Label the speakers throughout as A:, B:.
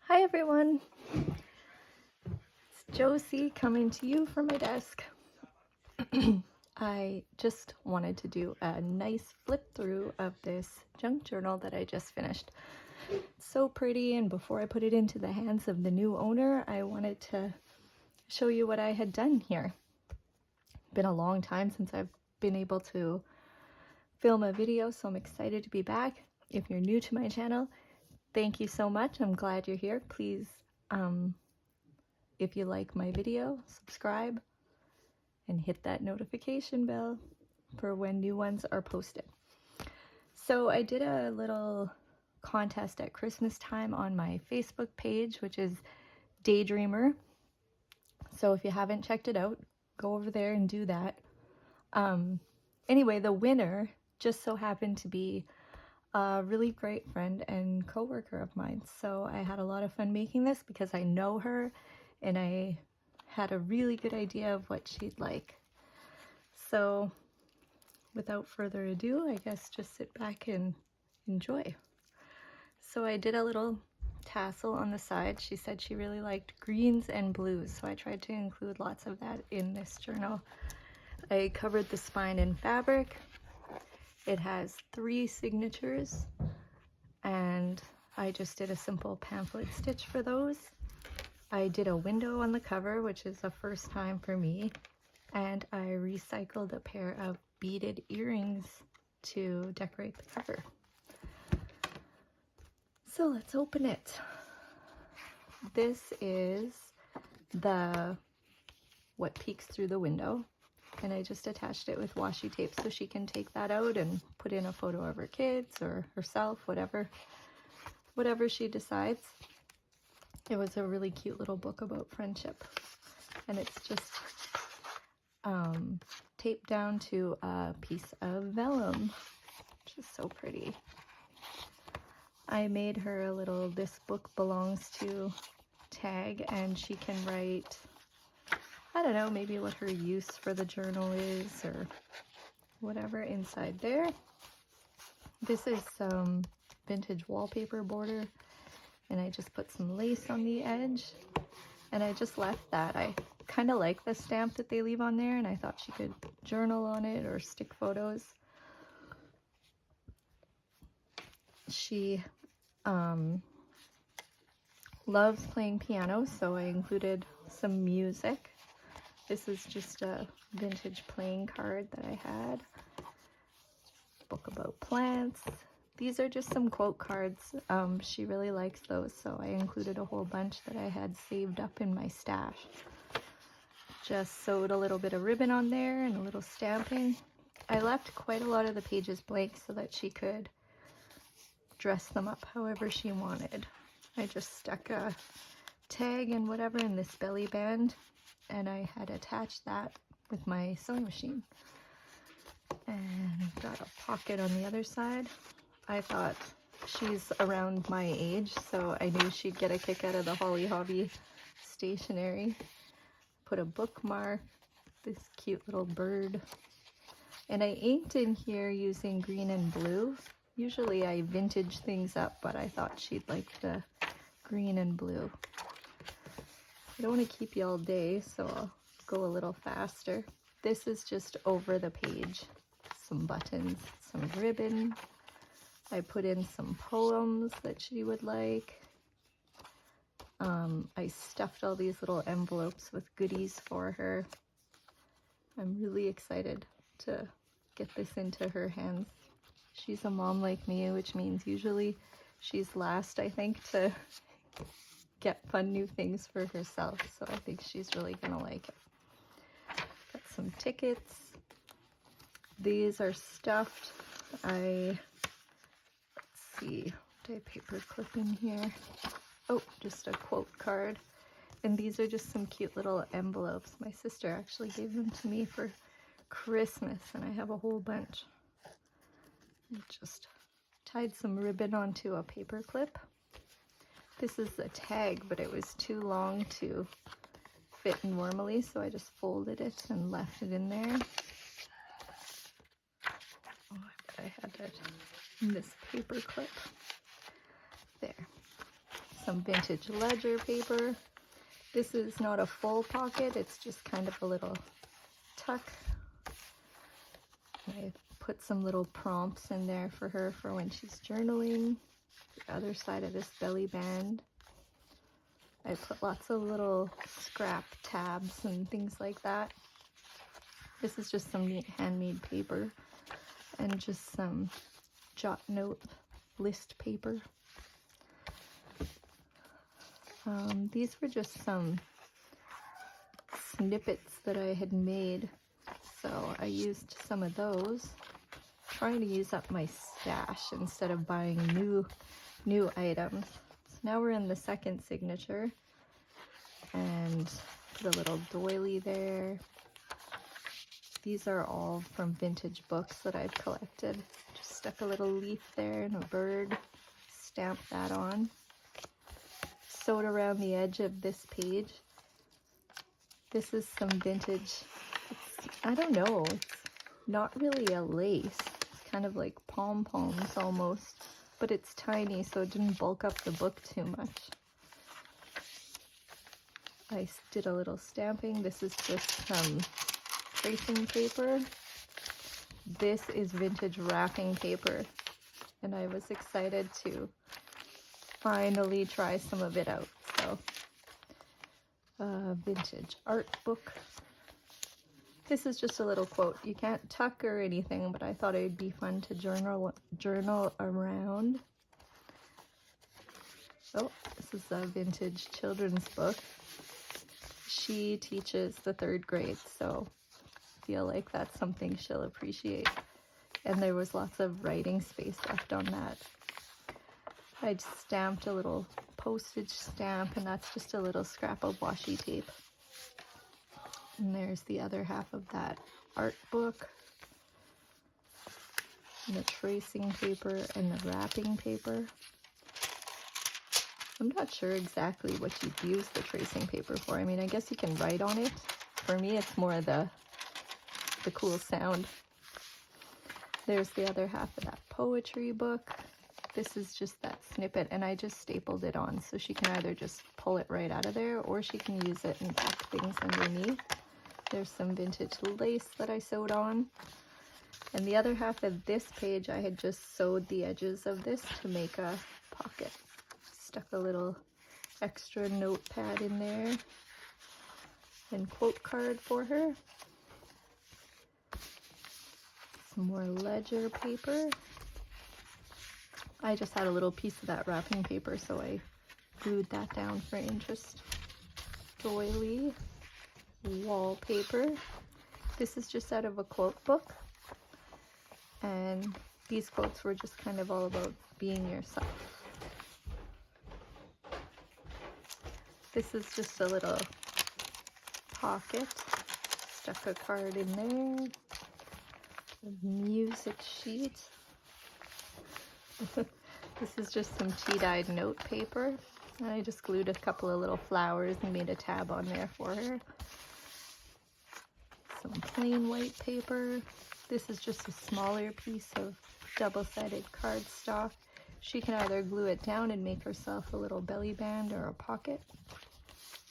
A: Hi everyone, it's Josie coming to you from my desk. I just wanted to do a nice flip through of this junk journal that I just finished. It's so pretty, and before I put it into the hands of the new owner, I wanted to show you what I had done here. It's been a long time since I've been able to film a video, so I'm excited to be back. If you're new to my channel, thank you so much. I'm glad you're here. Please, if you like my video, subscribe and hit that notification bell for when new ones are posted. So I did a little contest at Christmas time on my Facebook page, which is Daydreamer. So if you haven't checked it out, go over there and do that. Anyway, the winner just so happened to be a really great friend and coworker of mine. So I had a lot of fun making this because I know her and I had a really good idea of what she'd like. So without further ado, I guess just sit back and enjoy. So I did a little tassel on the side. She said she really liked greens and blues, so I tried to include lots of that in this journal. I covered the spine in fabric. It has 3 signatures, and I just did a simple pamphlet stitch for those. I did a window on the cover, which is the first time for me, and I recycled a pair of beaded earrings to decorate the cover. So let's open it. This is what peeks through the window, and I just attached it with washi tape so she can take that out and put in a photo of her kids or herself, whatever she decides. It was a really cute little book about friendship, and it's just taped down to a piece of vellum, which is so pretty. I made her a little "this book belongs to" tag, and she can write, I don't know, maybe what her use for the journal is or whatever inside there. This is some vintage wallpaper border, and I just put some lace on the edge, and I just left that. I kind of like the stamp that they leave on there, and I thought she could journal on it or stick photos. She loves playing piano, so I included some music. This is just a vintage playing card that I had. Book about plants. These are just some quote cards. She really likes those, so I included a whole bunch that I had saved up in my stash. Just sewed a little bit of ribbon on there and a little stamping. I left quite a lot of the pages blank so that she could dress them up however she wanted. I just stuck a tag and whatever in this belly band, and I had attached that with my sewing machine. And I've got a pocket on the other side. I thought she's around my age, so I knew she'd get a kick out of the Holly Hobby stationery. Put a bookmark, this cute little bird. And I inked in here using green and blue. Usually I vintage things up, but I thought she'd like the green and blue. I don't want to keep you all day, so I'll go a little faster. This is just over the page. Some buttons, some ribbon. I put in some poems that she would like. I stuffed all these little envelopes with goodies for her. I'm really excited to get this into her hands. She's a mom like me, which means usually she's last, I think, to get fun new things for herself. So I think she's really gonna like it. Got some tickets. These are stuffed. Let's see, did I paper clip in here? Oh, just a quote card. And these are just some cute little envelopes. My sister actually gave them to me for Christmas, and I have a whole bunch. I just tied some ribbon onto a paper clip. This is a tag, but it was too long to fit normally, so I just folded it and left it in there. Oh, I bet I had it in this paper clip. There. some vintage ledger paper. This is not a full pocket, it's just kind of a little tuck. I put some little prompts in there for her for when she's journaling. The other side of this belly band, I put lots of little scrap tabs and things like that. This is just some neat handmade paper and just some jot note list paper. These were just some snippets that I had made, so I used some of those, trying to use up my stash instead of buying new items. So now we're in the second signature, and put a little doily there. These are all from vintage books that I've collected. Just stuck a little leaf there and a bird, stamped that on. Sewed around the edge of this page. This is some vintage, I don't know, it's not really a lace. It's kind of like pom-poms almost, but it's tiny so it didn't bulk up the book too much. I did a little stamping. This is just some tracing paper. This is vintage wrapping paper, and I was excited to finally try some of it out. So, vintage art book. This is just a little quote. You can't tuck or anything, but I thought it would be fun to journal around. Oh, this is a vintage children's book. She teaches the 3rd grade, so I feel like that's something she'll appreciate. And there was lots of writing space left on that. I stamped a little postage stamp, and that's just a little scrap of washi tape. And there's the other half of that art book. And the tracing paper and the wrapping paper. I'm not sure exactly what you'd use the tracing paper for. I mean, I guess you can write on it. For me, it's more the cool sound. There's the other half of that poetry book. This is just that snippet, and I just stapled it on, so she can either just pull it right out of there, or she can use it and tuck things underneath. There's some vintage lace that I sewed on. And the other half of this page, I had just sewed the edges of this to make a pocket. Stuck a little extra notepad in there, and quote card for her. Some more ledger paper. I just had a little piece of that wrapping paper, so I glued that down for interest. Doily, wallpaper. This is just out of a quote book, and these quotes were just kind of all about being yourself. This is just a little pocket. Stuck a card in there. A music sheet. This is just some tea-dyed note paper. And I just glued a couple of little flowers and made a tab on there for her. Some plain white paper. This is just a smaller piece of double-sided cardstock. She can either glue it down and make herself a little belly band or a pocket.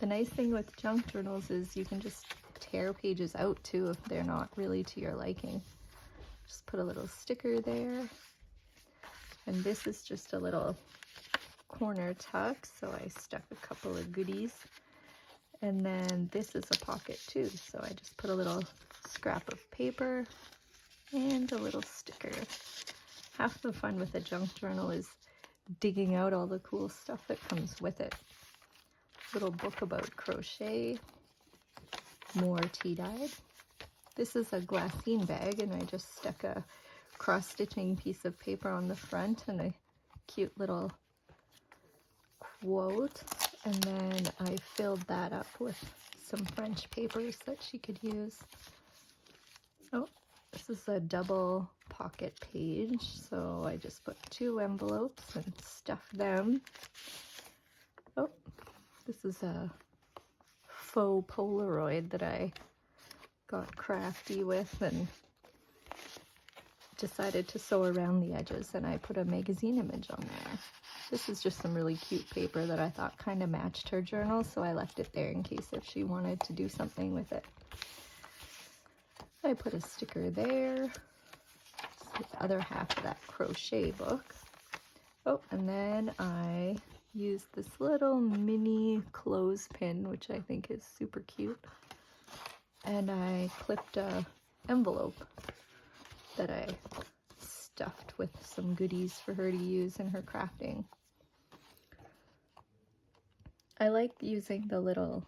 A: The nice thing with junk journals is you can just tear pages out too if they're not really to your liking. Just put a little sticker there. And this is just a little corner tuck, so I stuck a couple of goodies. And then this is a pocket too, so I just put a little scrap of paper and a little sticker. Half the fun with a junk journal is digging out all the cool stuff that comes with it. Little book about crochet, more tea-dyed. This is a glassine bag, and I just stuck a cross-stitching piece of paper on the front and a cute little quote, and then I filled that up with some French papers that she could use. Oh, this is a double pocket page, so I just put 2 envelopes and stuffed them. Oh, this is a faux Polaroid that I got crafty with and decided to sew around the edges, and I put a magazine image on there. This is just some really cute paper that I thought kind of matched her journal, so I left it there in case if she wanted to do something with it. I put a sticker there. It's the other half of that crochet book. Oh, and then I used this little mini clothespin, which I think is super cute. And I clipped a envelope that I stuffed with some goodies for her to use in her crafting. I like using the little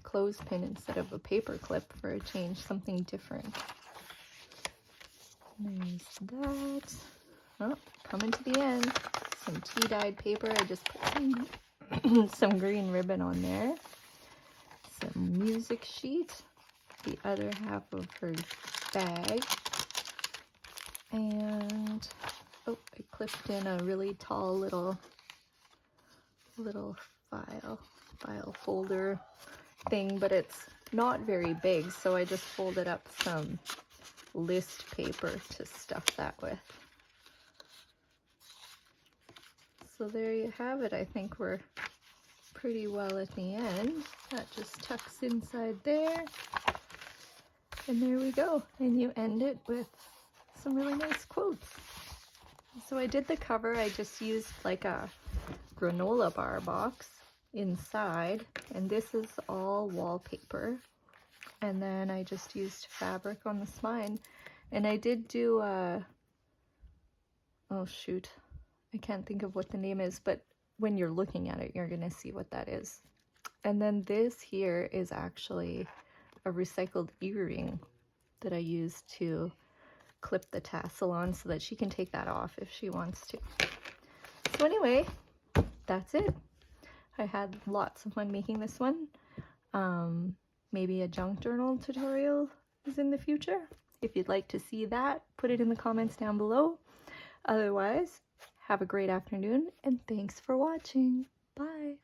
A: clothespin instead of a paper clip for a change, something different. There's that. Oh, coming to the end. Some tea-dyed paper. I just put some green ribbon on there. Some music sheet. The other half of her bag. And oh, I clipped in a really tall little file folder thing, but it's not very big, so I just folded up some list paper to stuff that with. So there you have it. I think we're pretty well at the end. That just tucks inside there. And there we go. And you end it with some really nice quotes. So I did the cover. I just used like a granola bar box inside, and this is all wallpaper. And then I just used fabric on the spine. And I did do a, oh shoot, I can't think of what the name is, but when you're looking at it, you're gonna see what that is. And then this here is actually a recycled earring that I used to clip the tassel on so that she can take that off if she wants to. So anyway, that's it. I had lots of fun making this one. Maybe a junk journal tutorial is in the future. If you'd like to see that, put it in the comments down below. Otherwise, have a great afternoon and thanks for watching. Bye.